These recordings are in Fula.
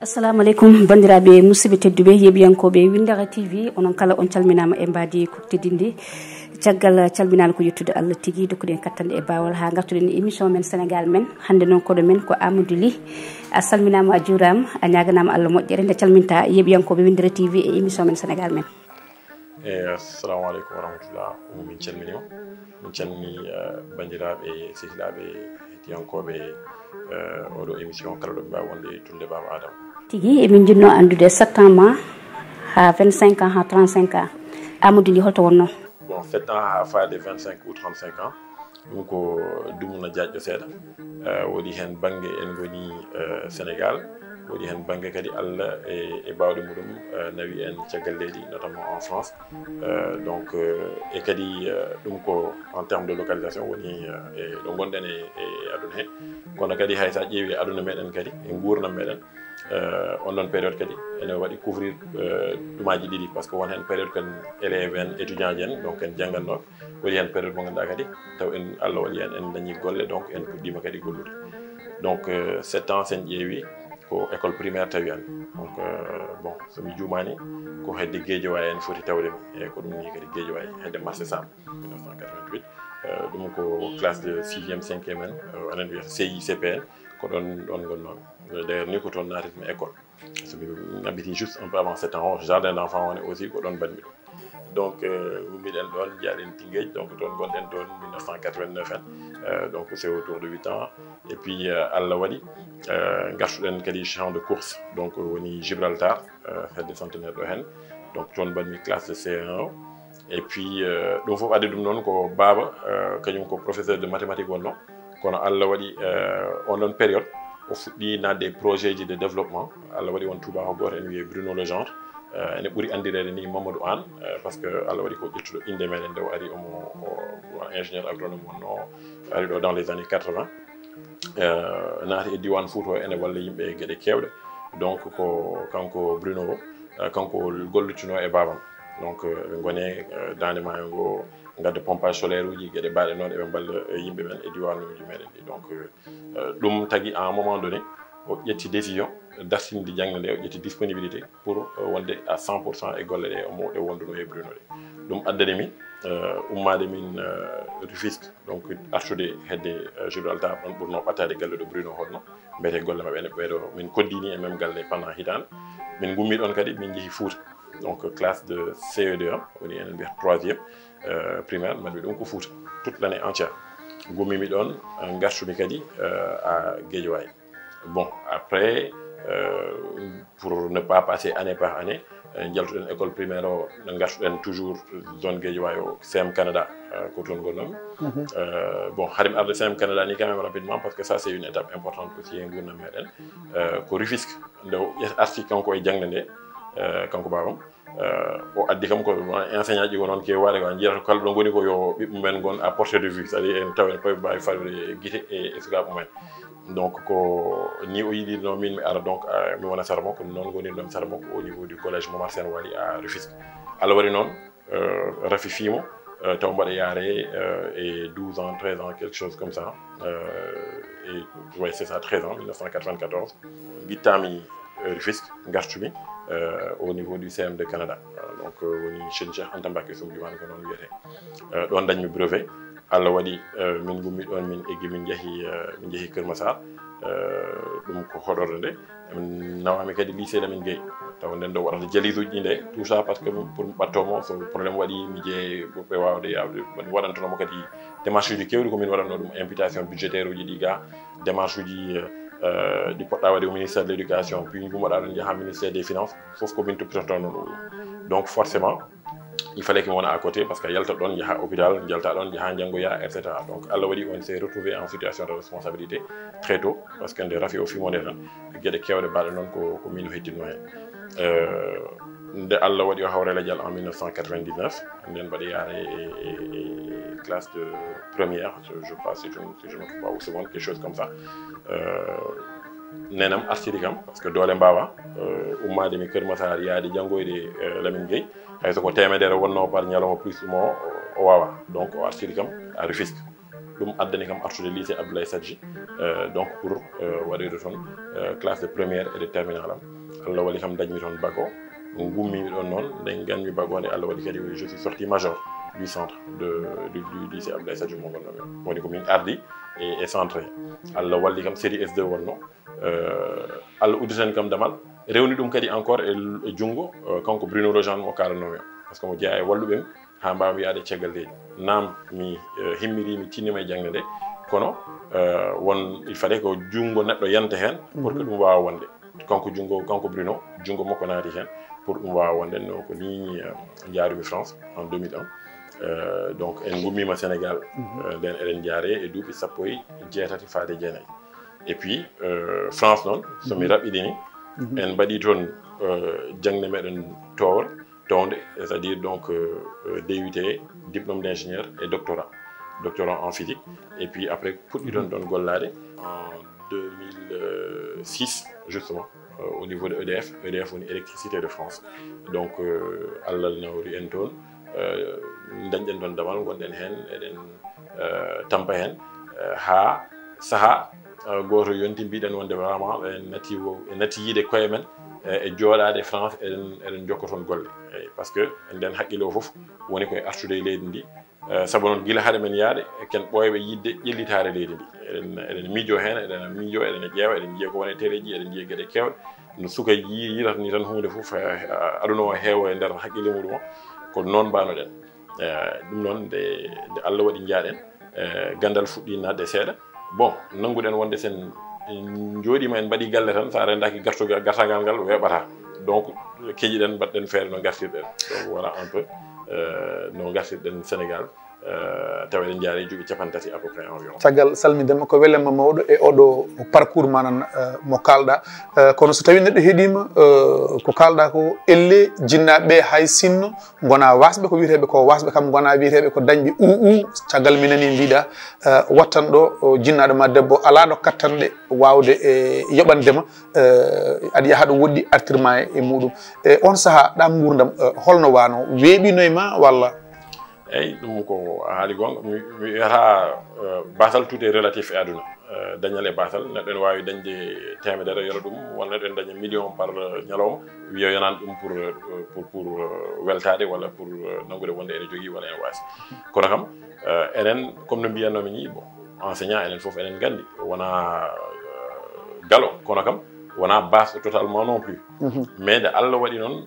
assalamu alaikum bandiraɓe musidɓe tedduɓe yeɓiyankoɓe Windara TV onon kala on calminama e mbadi ko teddinde caggal calminal ko yettude Allah tigui dokkuɗen kattande e bawal ha gartuɗen émission men Sénégal men hande noon koɗo men ko Amadou Ly a salminama a juurama a ñaganama Allah moƴƴere nde calminta yeɓiyankoɓe Windara TV e émission men Sénégal men. Assalamu aleykum wa rahmatullah min calminima min calmini bandiraɓe sehilaɓe hettiyankoɓe oɗo émission kala ɗo ɓe mbawi wonde tunde Baba Adama tigui emin jinno andude 7 ans ma ha 25 ans ha 35 ans Amadou Ly holto wonno? Bon 7 ans ha faade 25 ou 35 ans ɗum ko dumna jaƴƴo seeɗa woɗi hen banggue en goni Sénégal woɗi hen banggue kadi Allah e bawɗe muɗum nawi en caggal leydi notamment en France donc et kadi ɗum ko en terme de localisation woni ɗo gonɗen e aduna he kono kadi hay sa ƴeewi aduna meɗen kadi e gurdam meɗen on ɗon période kadi ene waɗi couvrir ɗumaji ɗiɗi par ce que won hen période ken élève en étudiant ji en donc en janggannoɓe waɗi hen période mo ganduɗa kadi taw en Allah waɗi hen en dañi golle donc en puɗɗima kadi gollude donc 7 ans sen ƴeewi ko école primaire tawi an donc bon somi juumani ko hedde Guédiawaye en foti tawdemi e ko ɗum ni kadi Guédiawaye hedde marché Sam 1988 ɗum ko classe de 6e 5e en anen wiyata CICPN ko ɗon gonnoɓe d'ailleurs ni ko toon natatmi école somi ngabbiti juste un peu avant 7 ans jardin d' enfant one aussi ko ɗon mbanmi ɗum donc ummiɗen ɗon jaaɗen Tinguéji donc toon gonɗen toon 1989 en donc c'est autour de 8 ans et puis Allah waɗi gartuɗen kadi champ de course donc woni Gibraltar hedde centenaire ɗo hen donc toon mbanmi classe de C1 et puis ɗum foof addi ɗum noon ko baba kañum ko professeur de mathématique wonno kono Allah waɗi on ɗon période o fuɗɗi nadde projet ji de développement Allah waɗi won tubako goto en wiye Bruno Legendre ene ɓuuri andirede ni Mamadou Anne par ce que Allah waɗi ko ƴettuɗo inde meɗen nde o ari omo ingénieur agronome wonno ari ɗo dans les années 80 naati e diwan Fouta ene walla yimɓe e gueɗe kewɗe donc ko kanko Bruno kanko gollitino e babam donc ɓe gone dande maayo ngo gadde pompage solaire uji gueɗe mbaɗe noon eɓe balla yimɓe men e diwanuji meɗen ɗi donc ɗum tagui à un moment donné o ƴetti décision dartinde jangde nde o ƴetti disponibilité pour wonde à 100% e golle ɗe omo ɗe wonduno e Bruno ɗe ɗum addani min ummade min Rufisque donc artude hedde Gibraltar ɗon ɓurno ɓattade galle ɗo Bruno honno mbiyete golle mabɓe ene ɓeeɗo min koddini e même galle pendant hitande min gummi ɗon kadi min jeehi Fouta donc classe de CE2 woni enen mbiyata 3e primaire mbaɗmi ɗum ko Fouta toute l'année entière gummimi ɗon gartumi kadi à Guédiawaye bon après pour ne pas passer année par année jaltuɗen école primaire o no gartuɗen toujours zone Guédiawaye o CM Canada ko toon gonnomi bon haade mi arde CM Canada ni quand même rapidement parce que ça c'est une étape importante aussi e gurdam meɗen ko Rufisque nde arti kanko e jangde nde kanko babam o addi kam ko enseignant ji ko noon kewade ko jiyata kala ɗo goni ko yo ɓiɓɓe men gon à portée de vue c'est à dire en tawen koye mbawi falude guite e sukaɓe mumen donc ko ni o yiɗino min mi ara donc mi wona sara makko noon goni ɗon sara makko au niveau du collège Momar Sène Wali à Rufisque Allah waɗi noon rafi fimo taw mbaɗa yaare et 12 ans 13 ans quelque chose comme ça et ouais c'est ça 13 ans 1994 guittami Rufisque gartumi au niveau du CM de Canada donc woni Cheikh Anta Mbacké Soum Diwane ko noon wiyete ɗon dañmi brevet Allah waɗi min gummi ɗon min eggi min jeehi Keur Massar ɗum ko hoɗorde nde min nawami kadi lycée Lamine Gueye taw nden ɗo waɗata jalise uji nde tout ça par ce que pour ɓattomo so probléme waɗi mi jeeye ɓe wawde yawde mi waɗantonomo kadi démarche uji kewɗi komin waɗanno ɗum imputation budgétaire uji ɗi ga démarche uji ɗi poɗɗa waɗe au ministère de l'éducation puis gummoɗa ɗon jaaha ministère des finances fof ko min toppitotono ɗum donc forcément il fallait que mon à côté parce que yalta ɗon yaha hôpital jalta ɗon yaha janggoya etc donc Allah waɗi on s'est retrouvé en situation de responsabilité très tôt parce que nde rafi o fimode tan gueɗe kewɗe mbaɗe noon ko min o hettinno hen nde Allah waɗi o hawrela dial en 1999 nden mbaɗa yaare e classe de première je pense si je ne me trompe pas ou seconde quelque chose comme ça nenam artiri kam parce que doole mbawa ummade mi Keur Massar yaade janggoyde Lamine Gueye hayso ko temedere wonno par ñalawma plus mo o wawa donc o artiri kam à Rufisque ɗum addani kam artude lycée Abdoulaye Sadji donc pour waɗede toon classe de première et de terminale am Allah waɗi kam dañmi toon bac o gummimi ɗon noon nden ganmi bac o nde Allah waɗi kadi je suis sorti major du centre du lycée Abdoulaye Sadji mo gonnomi o woni ko min ardi e centre Allah walli kam série S2 wonno Allah udditani kam damal rewni ɗum kadi encore e jungo kanko Bruno Rojan mo kalanomi o par ce que mo jeeya e walluɓe ha mbawmi yaade caggal leydi naam mi himmiri mi tinnima e jangde nde kono won il fallait ko jungo neɗɗo yanta hen pour que ɗum wawa wonde kanko Bruno jungo makko naati hen pour ɗum wawa wonde no ko ni jaarumi France en 2001 donc en gummima Sénégal nden eɗen jaare e duuɓi sappo e jeetati faade jeenayyi et puis France noon somi raɓɓiɗini en mbaɗi toon jangde meɗen towde c'est à dire donc DUT diplôme d'ingénieur et doctorat en physique et puis après puɗɗi toon ɗon gollade en 2006 justement au niveau de EDF woni électricité de France donc Allah nawri en toon dañɗen ɗon damal gonɗen hen eɗen tampa hen ha saaha goto yonti mbiɗen wonde vraiment en natti yiide koye men e jooɗade France eɗen jokka toon golle par ce que nden haqqille o foof woni koye artude e leydi ndi saabu noon guila haade men yaade ken ɓooyɓe yidde ƴellitare leydi ndi eɗen miijo hen eɗen ƴeewa eɗen jiiya ko woni télé ji eɗen jiiya gueɗe kewɗe no suka yirata ni tan hunde foof aduna o heewa e nder haqqille muɗum o ko noon mbanoɗen ɗum noon nde Allah waɗi jaaɗen gandal fuɗɗi nadde seeɗa bon nanguɗen wonde sen jooɗima en mbaɗi galle tan sa rendaki gartagal ngal weɓata donc keeƴiɗen mbaɗɗen feere no gartirɗen donc voilà un peu no gartirɗen Sénégal tawa eɗen jaari juuɓi capantati à peu près environ caggal salmidema ko welema mawɗo e oɗo parcours manan mo kalɗa kono so tawi neɗɗo heeɗima ko kalɗa ko elle jinnaɓeɓe hay sinno gona wasɓe ko wiyeteɓe ko wasɓe kam gona wiyeteɓe ko dañɓe caggal minani mbiɗa wattan ɗo jinnaɗo ma debbo ala ɗo kattanɗe wawde e yoɓandema aɗa yaha ɗo woɗɗi artirma e muɗum on saaha ɗam gurdam holno wano weeɓinoyma walla eyyi ɗum ko haali gonga mi wiyata basal tout est relatif e aduna dañal e basal neɗɗo ne wawi dañde temedere yoro ɗum walla neɗɗo ne daña million par ñalawma wiya yanani ɗum pour weltade walla pour nangude wonde ene jogui walla ene wasi kono kam enen comme no mbiyannomi ni bon enseignant enen foof enen gandi wona galo kono kam wona base totalement non plus mais nde Allah waɗi noon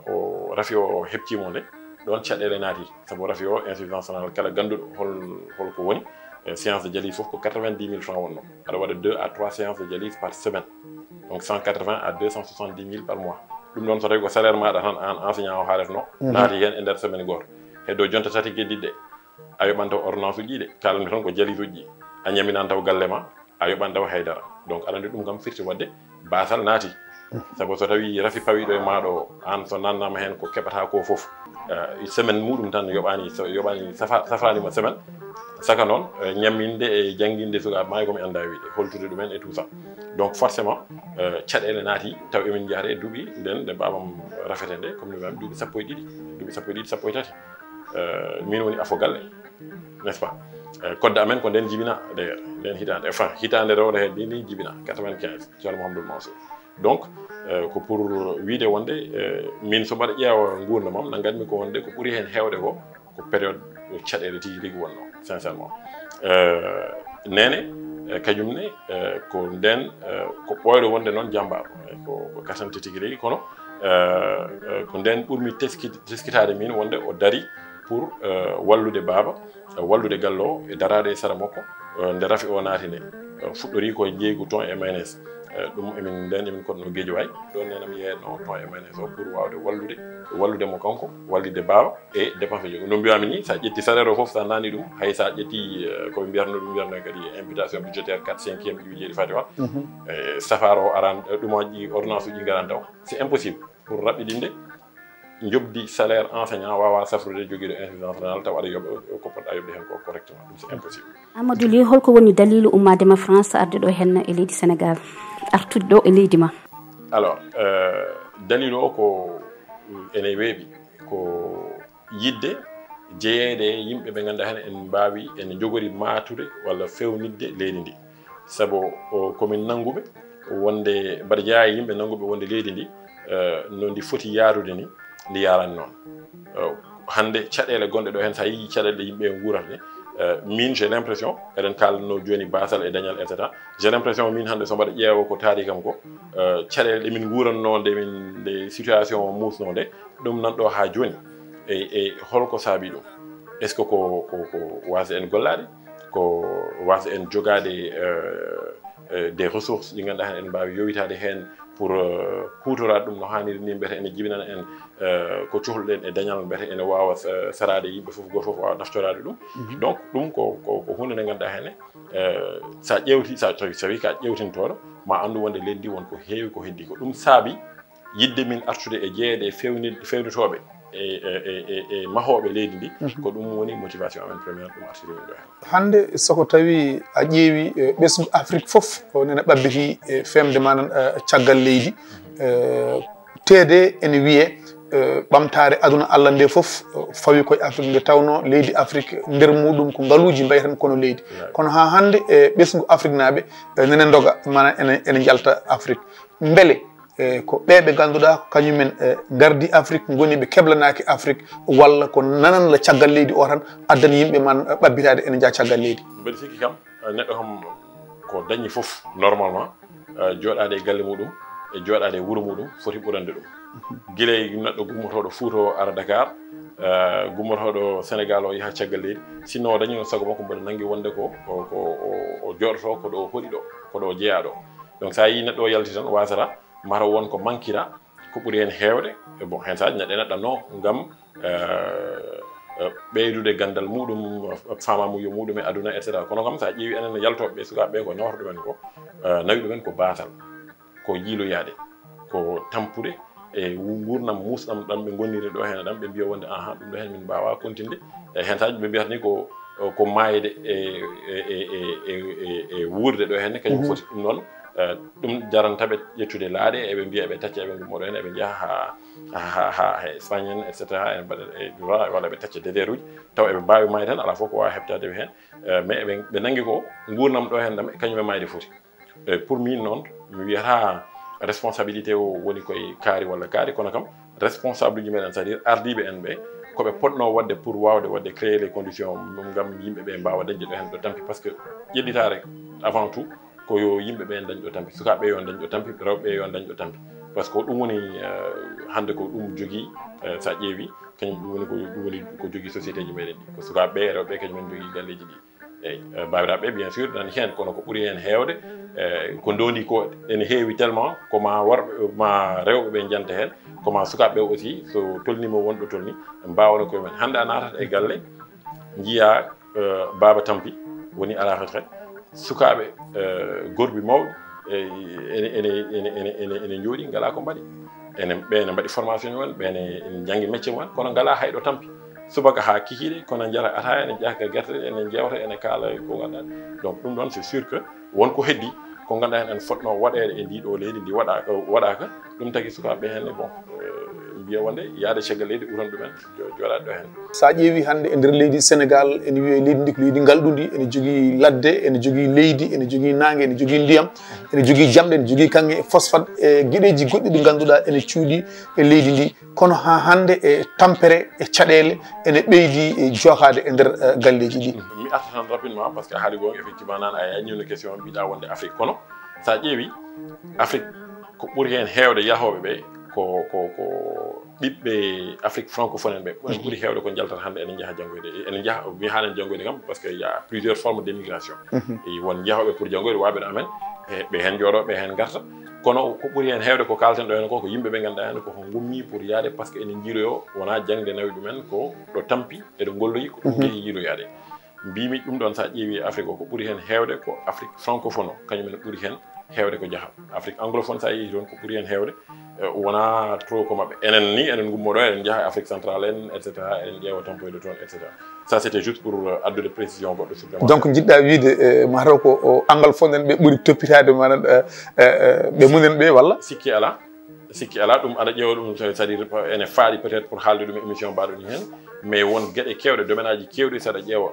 o rafi o heɓtimo nde ɗon caɗele naati sabu rafi o insuffisance rénale kala ganduɗo holko woni séance de dialyse fof ko 90 000 francs wonno aɗa waɗa 2 à 3 séances de dialyse par semaine donc 180 à 270 000 par mois ɗum ɗon so tawi ko salaire maɗa tan an enseignant o haaletno naati hen e nder semaine goto heddo jonta tati gueɗɗiɗɗe a yoɓan taw ordonnance uji ɗi de kalande tan ko dialyse uji a ñaminan taw galle ma a yoɓan taw haydara donc aɗa andi ɗum kam firti wadde basal naati sabu so tawi rafi pawiɗo e maɗo an so nannama hen ko keɓata ko foof semaine muɗum tan yoɓani safranima semaine saka noon ñamminde e jangguinde sukaɓe ma komi anda wiide holtude ɗumen et tout ça donc forcément caɗele naati taw emin jahata e duuɓi nden nde babam rafete nde comme ni wami duuɓi sappo e ɗiɗi sappo e tati min woni afo galle n'est ce pas kodde amen ko nden jibina d'ailleurs nden hitande enfin hitande rewde hedde ni jibina 95 ceerno Mouhamadoul Mansour donc ko pour wiide wonde min so mbaɗa ƴeewa gurdamam no ganmi ko wonde ko ɓuuri hen hewde ko période caɗele tigui rigui wonno sincèrement nene kañumne ko nden ko ɓoyɗo wonde noon jambaɗo ko katante tigui rigui kono ko nden ɓurmi teskitade min wonde o dari pour wallude baba wallude gallo e darade e sara makko nde rafi o naati nde fuɗɗori ko jeygu ton e mayonnaise ɗum emin koɗno Guédiawaye ɗon nenam yeyno ton e mayonnaise o pour wawde wallude mo kanko wallide baba e dépense jogi no mbiyami ni sa ƴetti salaire o foof sa nani ɗum hay sa ƴetti koɓe mbiyatno kadi imputation budgétaire 4/5e ƴiwi fati wa safaro o aran ɗumaji ordonnance uji garan taw c'est impossible pour raɓɓiɗinde jobdi salaire enseignant wawa safrude joguiɗo insuffisance rénale taw aɗa yoɓa ko poɗɗa yoɓde hen ko correctement ɗum c'est impossible. Amadou Ly holko woni dalilu ummadema France arde ɗo hen e leydi Sénégal artude ɗo e leydi ma? Alors dalilu o ko ene weeɓi ko yidde jeeyede yimɓe ɓe ganduɗa hen en mbawi en jogori matude walla fewnidde leydi ndi saabu komin nanguɓe wonde mbaɗa jeeya yimɓe nanguɓe wonde leydi ndi no ndi foti yaarude ni ndi yarani noon hande caɗele gonɗe ɗo hen sa yii caɗele yimɓe guurata ni min j'ai l'impression eɗen kalno joni basal e dañal etc j'ai l'impression min hande so mbaɗa ƴeewa ko taari kam ko caɗele ɗe min guuranno nde situation musno nde ɗum nanɗo ha joni e holko saabi ɗum est ce que ko wasde en gollade ko wasde en jogade des ressources ɗi ganduɗa hen en mbawi yowitade hen pour kutorade ɗum no hanniri ni mbiyete ene jibinana en ko cohluɗen e dañal mbiyete ene wawa sarade yimɓe fof goto fof wawa naftorade ɗum donc ɗum ko hunde nde ganduɗa henne sa ƴewti sa tawi ka ƴewtintoɗo ma andu wonde leydi ndi wonko heewi ko heddi ko ɗum saabi yidde min artude e jeeyede e fewnitoɓe e mahoɓe leydi ndi ko ɗum woni motivation amen premiére ɗum artiri min ɗo hen hande soko tawi a ƴeewi ɓesgu Afrique fof nene ɓabbiti femde manan caggal leydi teede ene wiye ɓamtare aduna Allah nde fof fawi koye Afrique nde tawno leydi Afrique nder muɗum ko ngaaluji mbayi tan kono leydi kono ha hande ɓesgu Afrique naɓe nene doga mana ene jalta Afrique beele ko ɓeɓe ganduɗa kañumen gardi Afrique goni ɓe keblanaki Afrique walla ko nananla caggal leydi o tan addani yimɓe man ɓabbitade ene jaa caggal leydi mbeɗa sikki kam neɗɗo kam ko dañi foof normalement joɗade e galle muɗum e joɗade e wuuro muɗum foti ɓurande ɗum guiley neɗɗo gummotoɗo Fouta ara Dakar gummotoɗo Sénégal o yaaha caggal leydi sinno o dañi sago makko mboɗo nanggui wonde ko o joɗoto ko ɗo hoɗi ɗo ko ɗo jeeyaɗo donc sa yi neɗɗo o yalti tan wasata mara won ko mankira ko ɓuri hen heewde bon hen saji neɗɗo neɗɗanno gam ɓeydude gandal muɗum famamuyo muɗum e aduna et cetera kono kam sa ƴeewi enen yaltoɓe sukaɓe ko nawata ɗumen ko nawi ɗumen ko batal ko yiiloyade ko tampude e gurdam musɗam ɗam ɓe goniri ɗo hen ɗam ɓe mbiya wonde aha ɗum ɗo hen min mbawa continde e hen saji ɓe mbiyata ni ko mayde e wurde ɗo hen kañum foti ɗum noon ɗum jarantaɓe ƴettude laaɗe eɓe mbiya eɓe tacca eɓe gummoɗo hen eɓe jaaha ha Espagne en et cetera en mbaɗa walla ɓe tacca désert uji taw eɓe mbawi mayde tan ala fof ko wawi heɓtadeɓe hen mais ɓe nanggui ko gurnam ɗo hen ɗam kañum e mayde foti pour min noon mi wiyata responsabilité o woni koye kaari walla kaari kono kam responsable uji meɗen c'est à dire ardiɓe en ɓe koɓe potno wadde pour wawde wadde créer les conditions gam yimɓeɓe mbawa dañde ɗo hen ɗo tampi par ce que ƴeɗɗitare avant tout ko yo yimɓeɓe en dañɗo tampi sukaɓe yo dañɗo tampi rewɓe yo dañɗo tampi par ce que ɗum woni hande ko ɗum jogui sa ƴeewi kañum ɗum woni ko jogui société ji meɗen ɗi ko sukaɓe e rewɓe kañumen jogui galleji ɗi eyyi babiraɓe bien sûr nani hen kono ko ɓuuri hen heewde ko ndondi ko ene heewi tellement koma worɓe ma rewɓe ɓe janta hen koma sukaɓe aussi so tolnima wonɗo tolni mbawano koye men hande a natata e galle jiiya baba tampi woni à la retraite sukaɓe gorbi mawɓe ene jooɗi ngala ko mbaɗi ɓene mbaɗi formation mumen ɓene janggi métier mumen kono ngala hayɗo tampi subaka ha kikiɗe kono jara ataya ene ƴaka guerte ene jewta ene kaala ko ganduɗa donc ɗum ɗon c'est sûr que wonko heddi ko ganduɗa hen en fotno waɗede e ndiɗo leydi ndi waɗaka ɗum tagui sukaɓe hen bon mbiya wonde yaade caggal leydi ɓuran ɗumen joɗade ɗo hen sa ƴeewi hande e nder leydi Sénégal ene wiye leydi ndi ko leydi ngalɗudi ene jogui ladde ene jogui leydi ene jogui nangue ene jogui ndiyam ene jogui jamɗe ene jogui kanŋe phosphate e gueɗeji goɗɗi ɗi ganduɗa ene cuuɗi e leydi ndi kono ha hande e tampere e caɗele ene ɓeydi e jokade e nder galleji ɗi mi arta tan rapidement par ce que haali gonga effectivement nan a yañino question mbiɗa wonde Afrique kono sa ƴeewi Afrique ko ɓuuri hen heewde yahoɓe ɓe ko ɓiɓɓe Afrique francophone en ɓe ɓuuri heewde ko jaltata hande ene jaaha janggoyde ene jaaha mi haanen janggoyde kam par ce que y a plusieurs formes d'émigration won jahoɓe pour janggoyde waɓe ɗo amen ɓe hen jooɗo ɓe hen garta kono ko ɓuuri hen heewde ko kalten ɗo hen ko yimɓe ɓe ganduɗa hen koko gummi pour yaade par ce que ene jiiloyo wona jangde nawi ɗumen ko ɗo tampi eɗo golloyi ko ɗum jeehi yiiloyade mbimi ɗum ɗon sa ƴeewi Afrique o ko ɓuuri hen heewde ko Afrique francophone o kañumen ɓuuri hen heewde ko jaaha Afrique anglophone sa yeehi toon ko ɓuuri hen heewde wona trop ko maɓɓe enen ni enen gummoɗo enen jaaha Afrique centrale en et cetera enen ƴeewa tampoyde toon et cetera ça c'était juste pour addude précision goɗɗo supplémentaire donc jiɗɗa wiide mataw ko anglophone en ɓe ɓuuri toppitade manan ɓe munen ɓe walla sikki ala sikki ala ɗum aɗa ƴeewa ɗum c'est à dire ene faaɗi peut être pour haalde ɗum émission mbaɗo ni hen mais won gueɗe kewɗe domaine aji kewɗi saɗa ƴeewa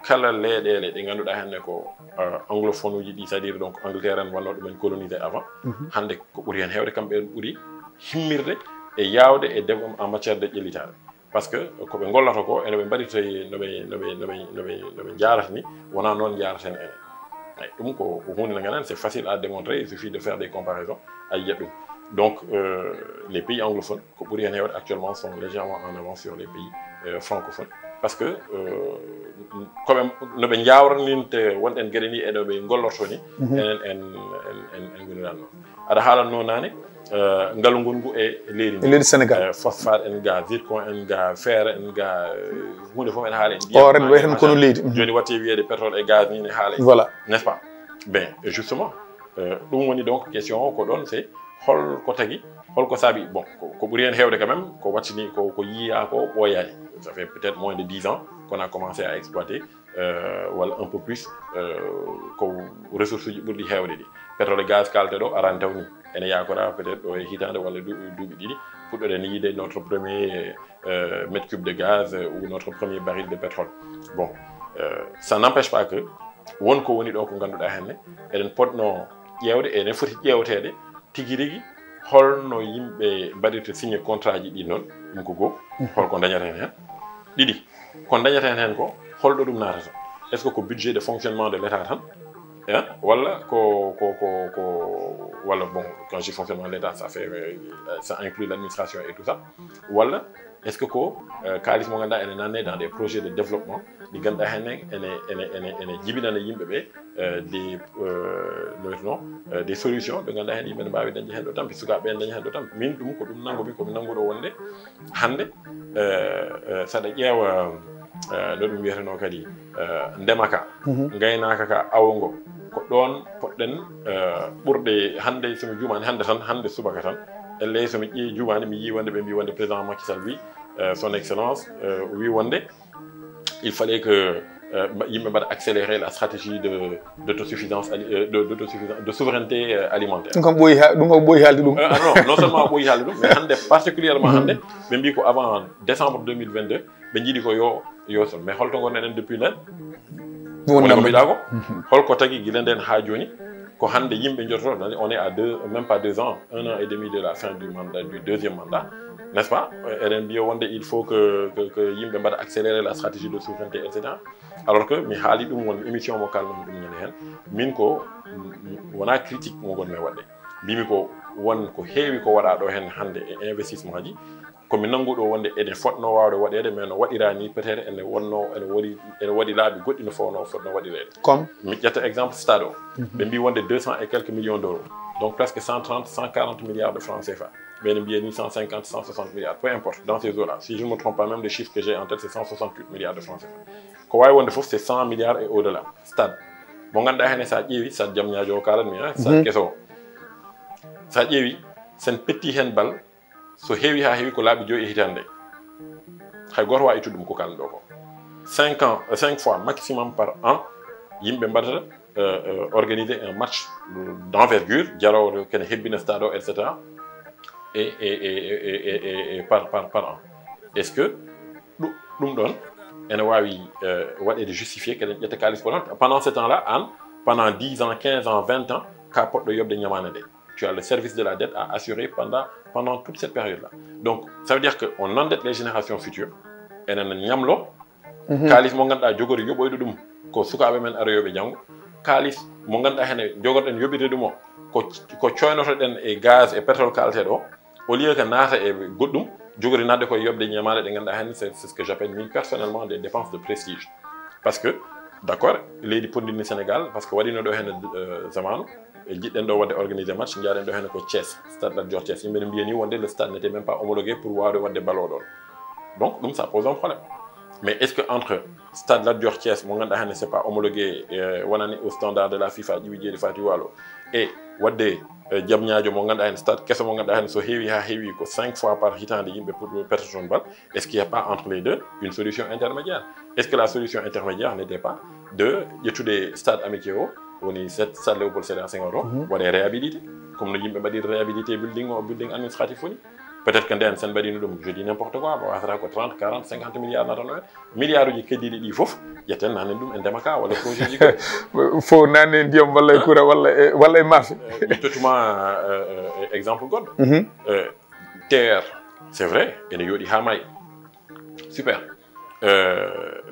kala leyɗele ɗe ngannduɗaa henne ko anglophone uji ɗi c'est à dire donc Angleterre en wonno ɗumen colonisé avant hannde ko ɓuri hen heewde kamɓe ɓuri himmirde e yawde e développement en matière de ƴellitaare par ce que ko ɓe gollata ko ene ɓe mbaɗitoy noɓe jarata ni wona noon jaraten enen eyyi ɗum ko hunde nde ganduɗa c'est facile à démontrer il suffit de faire des comparaisons a yiyat ɗum donc les pays anglophones ko ɓuri hen heewde actuellement sont légèrement en avance sur les pays francophones parce que koɓe noɓe jawraninte wonɗen gueɗe ni e noɓe gollorto ni enen en goniran noon aɗa haalanno nane ngalugol ngu e leydi Sénégal phosphate en ga zircon en ga fer en ga hunde fof en haala en o ren wayten kono leydi joni watti wiyede pétrole et gaz ni ne haala voilà n'est ce pas ben justement ɗum woni donc question o ko ɗon c'est holko tagui holko saabi bon ko ɓuri hen heewde quand même ko wattini ko yiya ko ɓooyani ça fait peut-être moins de 10 ans qu'on a commencé à exploiter walla un peu plus ko ressource uji ɓurɗi heewde ɗi pétrole et gaz kalte ɗo arani tawni ene yakora peut-être ɗo e hitande walla duuɓi ɗiɗi fuɗɗoɗen yiide notre premier mètre cube de gaz ou notre premier baril de pétrole bon ça n'empêche pas que wonko woni ɗo ko ngannduɗaa henne eɗen poɗno ƴeewde enen foti ƴeewteede tigi rigui holno yimɓe mbaɗirta signé contrat ji ɗi noon ɗum ko goo holko dañaten hen ɗiɗi ko dañaten hen ko holɗo ɗum natata est ce que ko budget de fonctionnement de l' état tan walla walla bon quand je dis fonctionnement de l' état ça inclut l'administration et tout ça walla est ce que ko kalis mo ganduɗa ene nanne dans des projets de développement ɗi ganduɗa henne ene jibinana yimɓeɓe des solutions ɓe ganduɗa hen yimɓe ne mbawi dañde hen ɗo tampi sukaɓe en daña hen ɗo tampi min ɗum ko ɗum nangomi komi nanguɗo wonde hande saɗa ƴeewa no ɗum wiyeteno kadi ndemaka gaynaka ka awgo ko ɗon poɗɗen ɓurde hande somi jumani hande subaka tan elle somi ƴeewi jumani mi yi wonde ɓe mbi wonde président Macky Sall wi son excellence wi wonde il fallait que yimɓe mbaɗa accélérer la stratégie d'autosuffisance de souveraineté alimentaire ɗum kam ɓooyi haalde ɗum non seulement ɓooyi haalde ɗum mais hande particulièrement hande ɓe mbi ko avant décembre 2022 ɓe jiiɗi ko yo sol mais holto gonɗen en depuis nen woni ko mbiɗa ko holko tagui guila nden ha joni ko hande yimɓe jotto on est à même pas 2 ans 1 an et demi de la fin du deuxième mandat n'est ce pas eɗen mbiya wonde il faut que yimɓe mbaɗa accélérer la stratégie de souveraineté etc alors que mi haali ɗum won émission mo kalnami ɗum ñande hen min ko wona critique mo gonmi waɗde mbimi ko won ko heewi ko waɗa ɗo hen hande e investissement ji komi nanguɗo wonde ene fotno wawde waɗede mais no waɗirani peut être ene waɗi laaɓi goɗɗi no fowno fotno waɗirede comme mi ƴetta exemple stade o ɓe mbi wonde 200 et quelques millions d'euros donc presque 140 milliards de francs CFA mais ne mbiyani 150 160 milliards peu importe dans ces eaux là si je ne me trompe pas même le chiffre que j'ai en tête c'est 168 milliards de francs CFA ko wawi wonde foof c'est 100 milliards et au delà stade mo ganduɗa hen sa ƴeewi stade Diamniadio o kalatmi stade kesso o sa ƴeewi sen petti hen bal so heewi ha heewi ko laaɓi 2 e hitande hay goto wawi ittude ɗum ko kalno ɗo ko 5 fois maximum par an yimɓe mbaɗata organiser un match d'envergure jarowo kene hebbina stade o etc et par an est ce que ɗum ɗon ene wawi waɗede justifié keɗen ƴetta kalis ko pendant ce temps là an pendant 10 ans 15 ans 20 ans ka poɗɗo yobde ñamande nde tu as le service de la dette à assurer pendant toute cette période là donc ça veut dire que on endette les générations futures enen ñamlo kalis mo ganduɗa jogori yoɓoyde ɗum ko sukaɓe men aroyoɓe janggo kalis mo ganduɗa hene jogorɗen yoɓide ɗum o ko coynotoɗen e gaz et pétrole kalteɗo o au lieu que naata e goɗɗum jogori nadde koye yobde ñamade ɗe ganduɗa hen c'est ce que j'appelle min personnellement des dépenses de prestige parce que d'accord leydi pondini Sénégal parce que waɗino ɗo hen zamanu e jiɗɗen ɗo wadde organiser match jaɗen ɗo hen ko Thiès stade Lat Dior Thiès yimɓe ne mbiyani wonde le stade n'était même pas homologué pour wawde wadde ballon ɗon donc ɗum ça pose un problème mais est ce que entre stade Lat Dior Thiès mo ganduɗa hen c'est pas homologué wonani au standard de la FIFA ƴiwi jeeɗi fati walo et wadde Diamniadio mo ganduɗa hen stade kesso mo ganduɗa hen so heewi ha heewi ko 5 fois par hitande yimɓe pour perdre ton bal est ce qu'il y a pas entre les deux une solution intermédiaire est ce que la solution intermédiaire n'était pas de ƴettude stade Amitié o woni stade Léopold Sédar Senghor o waɗe réhabilité comme no yimɓe mbaɗi réhabilité building o building administratif woni peut-être que nden sen mbaɗino ɗum je dis n'importe quoi mo wasata ko 30 40 50 milliards natano en milliards uji keddiɗi ɗi fof ƴetten nanen ɗum e ndema ka walla projet ji fo nane ndiyam walla e courant walla e maafe mi tottuma exemple goɗɗo TER c'est vrai ene yooɗi ha maayi super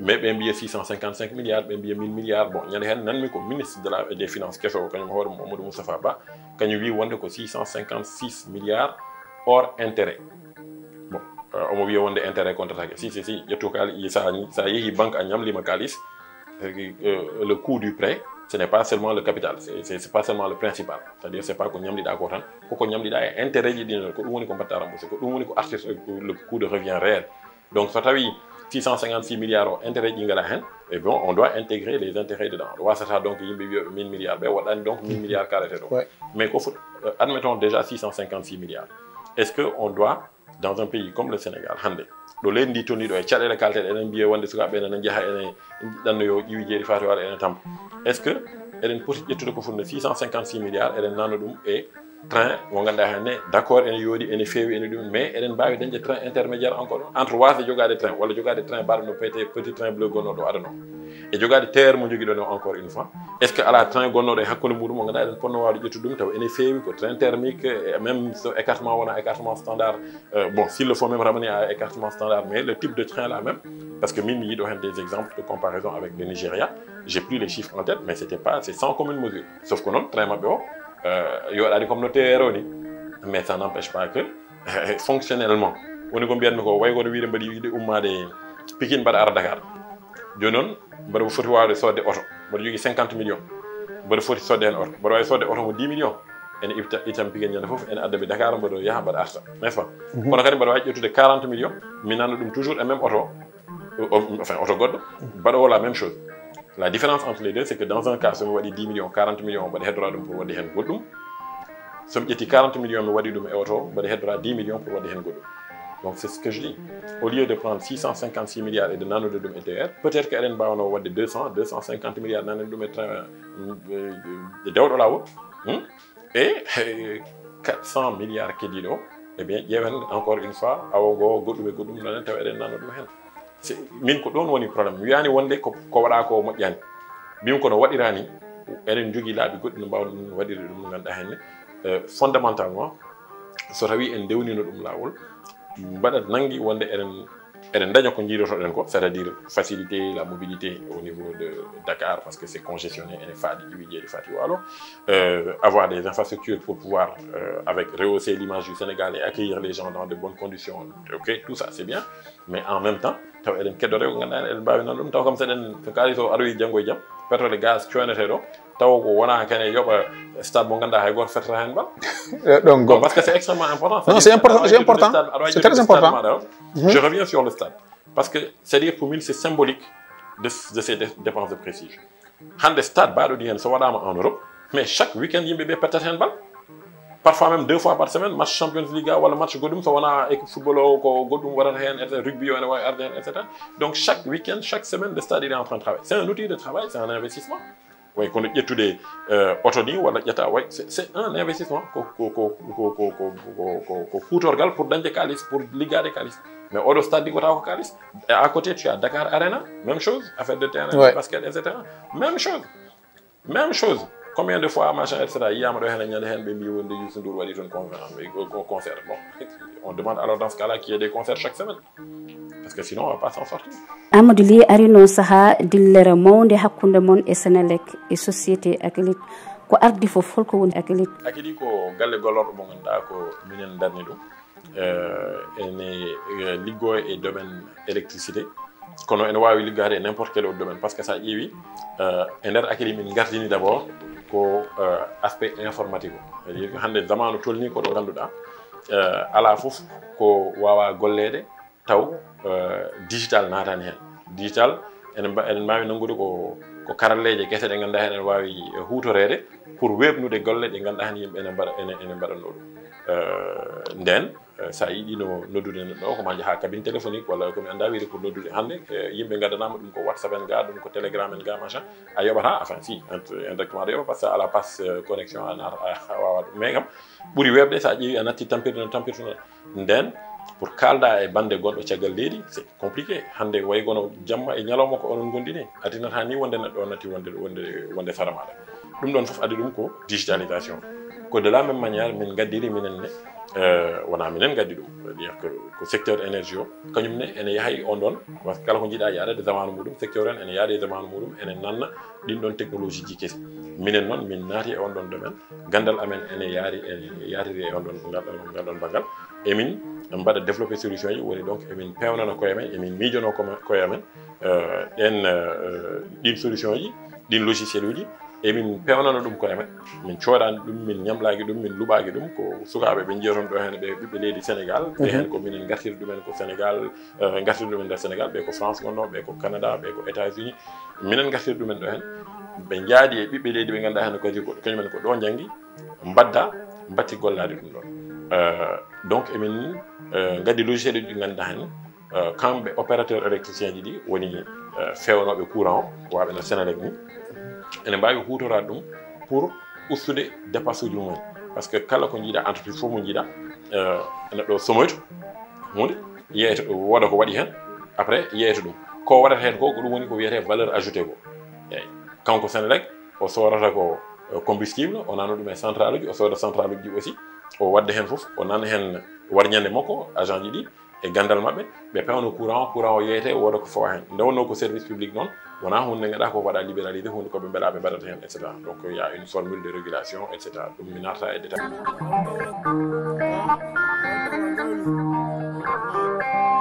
mais ɓe mbiya 655 milliards ɓe mbiya 1000 milliards bon ñande hen nanmi ko ministre des finances keso kañum hoore Mamadou Moustapha Ba kañum wi wonde ko 656 milliards hors intérêt bon omo wiya wonde intérêt contratake si ƴettu kaali sa yeehi banque a ñamlima kalis le coût du prêt ce n'est pas seulement le capital c'est pas seulement le principal c'est-à-dire c'est pas ko ñamliɗa ko tan koko ñamliɗa e intérêt ji ɗin ko ɗum woni ko mbatta remboursé ko ɗum woni ko artirte le coût de revient réel donc so tawi 656 milliards o intérêt ji ngala hen et bon on doit intégrer les intérêts dedans wasata donc yimɓe wiyoɓe 1000 milliards ɓe waɗani donc 1000 milliards karate ɗo mais ko admettons déjà 656 milliards est-ce que on doit dans un pays comme le Sénégal hande ɗo leydi ndi tonni ɗo e caɗele kalteɗe enen mbiye wonde sukaɓe ene jaaha ene ɗanno yo ƴiwi jeeri fati wala ene tampa est ce que eɗen poti ƴettude ko funde 656 milliards eɗen nanno ɗum e train mo ganduɗa henne d' accord ene yooɗi ene feewi ene ɗum mais eɗen mbawi dañde train intermédiaire encore entre wasde jogade train walla jogade train mbaɗo no petit train bleu gonnoɗo adano e jogade TER mo joguiɗo no encore une fois est ce que ala train gonnoɗo e hakkude muɗum mo ganduɗa eɗen ponno wawde ƴettude ɗum taw ene feewi ko train thermique même so écartement wona écartement standard bon s'il le faut même ramener à écartement standard mais le type de train là même parce que min mi yiiɗo hen des exemples de comparaison avec le Nigeria j'ai plus les chiffres en tête mais c'est sans commune mesure sauf que noon train mabɓe o yoɗaɗi comme no TER o ni mais ça n'empêche pas que fonctionnellement woni ko mbiyatmi ko way kono wiide mbaɗi yiide ummade Pikine mbaɗa ara Dakar joni noon mbaɗa foti wawde sodde oto mbaɗa jogui 50 millions mbaɗa foti sodde hen oto mbaɗa wawi sodde oto mo 10 millions ene itam Pikine ñande foof ene addaɓe Dakar mbaɗa yaaha mbaɗa arta n'est ce pas kono kadi mbaɗa wawi ƴettude 40 millions mi nanno ɗum toujours e même oto enfin oto goɗɗo mbaɗa la même chose la différence entre les deux c'est que dans un cas somi waɗi 10 millions 40 millions mbaɗa heddora ɗum pour waɗde hen goɗɗum somi ƴetti 40 millions mi waɗi ɗum e oto mbaɗa heddora 10 millions pour waɗde hen goɗɗum donc c'est ce que je dis au lieu de prendre 656 milliards et de nanude ɗum e TER peut-être que eɗen mbawno wadde 250 milliards nanen ɗum e train dewɗo lawol et 400 milliards keddiɗo eh bien ƴeewen encore une fois awo ngo goɗɗum e goɗɗum nanen taw eɗen nanno ɗum hen min ko ɗon woni probléme mi wiyani wonde ko waɗa ko moƴƴani mbimi kono waɗirani eɗen jogui laaɓi goɗɗi no mbawno ɗum waɗirde ɗum no ganduɗa henne fondamentalement so tawi en dewnino ɗum lawol mbaɗa nangui wonde eɗen daña ko jiidotoɗen ko c'est à dire faciliter la mobilité au niveau de Dakar parce que c'est congestionné ene faaɗi ƴiwi jeeɗi fati walo avoir des infrastructures pour pouvoir avec rehausser l'image du Sénégal et accueillir les gens dans de bonnes conditions ok tout ça c'est bien mais en même temps taw eɗen keddore ko ganduɗa eɗen mbawi nan ɗum taw kam seɗen so kaali so aroyi janggo e jaam pétrole et gaz coyneteɗo taw ko wona kene yoɓa stade mo ganduɗa hay goto fettata hen bal donc parce que c'est extrêmement important non c'est important c'est très important je reviens sur le stade parce que c'est-à-dire pour moi c'est symbolique de ces dépenses de prestige hande stade baɗo ɗi hen so waɗama en Europe mais chaque week-end yimɓeɓe pettat hen bal parfois même 2 fois par semaine match Champions League wala match goɗɗum so wona équipe football o ko goɗɗum waɗata hen etc rugby o ene wawi arde hen etc donc chaque week-end chaque semaine le stade il est en train de travailler c'est un outil de travail c'est un investissement way kono ƴettude oto ni walla ƴetta way c'est un investissement ko kuutorgal pour dañde kalis pour liggade kalis mais oɗo stade liggota ko kalis et à côté tu as Dakar Arena même chose affaire de terrain de basket etc même chose combien de fois machin etc yiyama ɗo hen ñande hen ɓe mbi wonde Youssou Ndour waɗi toon concert bon on demande alors dans ce cas là qu'il y ait des concerts chaque semaine parce que sinon on va pas s'en sortir. Amadou Ly arino saha dillere mawde hakkunde mon e Senelec e société Akilit ko ardi fof holko woni Akilit ko galle gollorɗo mo ganduɗa ko minen darni ɗum ene liggo e domaine électricité kono ene wawi liggade e n'importe quel autre domaine parce que sa ƴeewi e nder Akilit min gardini d'abord ko aspect informatique o c'est-à-dire hande zamanu tolni ko ɗo ganduɗa ala fof ko wawa gollede taw digital natani hen digital enen mbawi nangude ko karalleje guese ɗe ganduɗa hen ene wawi hutorede pour webnude golle ɗe ganduɗa hen yimɓe ene mbaɗanno ɗum nden sa yiɗi no noddude neɗɗo o ko ma jaha cabine téléphonique walla komi anda wiide pour noddude hannde yimɓe gaddanama ɗum ko WhatsApp en ga ɗum ko Telegram en ga machin a yoɓata enfin si indirectement aɗa yoɓa par ce que ala passe connexion a wawa ɗum mais kam ɓuuri webde sa ƴeewi a natti tampirde no tampirtuno nden pour kalda e bande gonɗo caggal leydi c'est compliqué hande way gono jamma e ñalawma ko onon gondini atinata ni wonde neɗɗo o natti wonde sara maɗa ɗum ɗon foof adi ɗum ko digitalisation ko de la même manière min gaddiri minen ne wona minen gaddi ɗum c'est-à-dire que ko secteur énergie o kañum ne ene yahay on ɗon parce que kala ko jiiɗa yaadade zamanu muɗum secteur en ene yaade zamanu muɗum ene nanna ɗin ɗon technologie ji kesi minen noon min naati e on ɗon domaine gandal amen ene yaatiri e on ɗon ngal ɗon banggal emin mbaɗa développé solution ji woni donc emin pewnano koye men emin miijono koye men ɗen ɗin solution ji ɗin logiciel uji emin pewnano ɗum koye men min coɗani ɗum min ñamlaki ɗum min luɓaki ɗum ko sukaɓe ɓe jiyaton ɗo hen ɓe ɓiɓɓe leydi Sénégal ɓe hen ko minen gartiri ɗumen ko Sénégal gartiri ɗumen nder Sénégal ɓe ko France gonno ɓe ko Canada ɓe ko États-Unis minen gartiri ɗumen ɗo hen ɓe jaadi e ɓiɓɓe leydi ɓe ganduɗa hen kadi kañumen ko ɗo janggi mbadda batti gollade ɗum ɗon donc emin gaddi logiciel uji ɗi ganduɗa hen kamɓe opérateur électricien ji ɗi woni fewnoɓe courant o waɓe no Sénélec ni ene mbawi hutorade ɗum pour ustude dépasse uji mumen par ce que kala ko jiiɗa entreprise fof mo jiiɗa neɗɗo somoyto hunde yeyta woda ko waɗi hen après yeyta ɗum ko waɗata hen ko ɗum woni ko wiyete valeur ajoutée ko eyyi kanko Sénélec o sorata ko combustible o nano ɗum e central uji o soda central uji aussi o wadde hen foof o nana hen warñande makko agent ji ɗi e gandal mabɓe ɓe pewno courant o yeyete woda ko fawa hen nde wonno ko service public noon wona hunde gaɗa ko waɗa libéralisé hunde koɓe mbeɗa ɓe mbaɗata hen etc donc il y a une formule de régulation etc ɗum mi narta e détail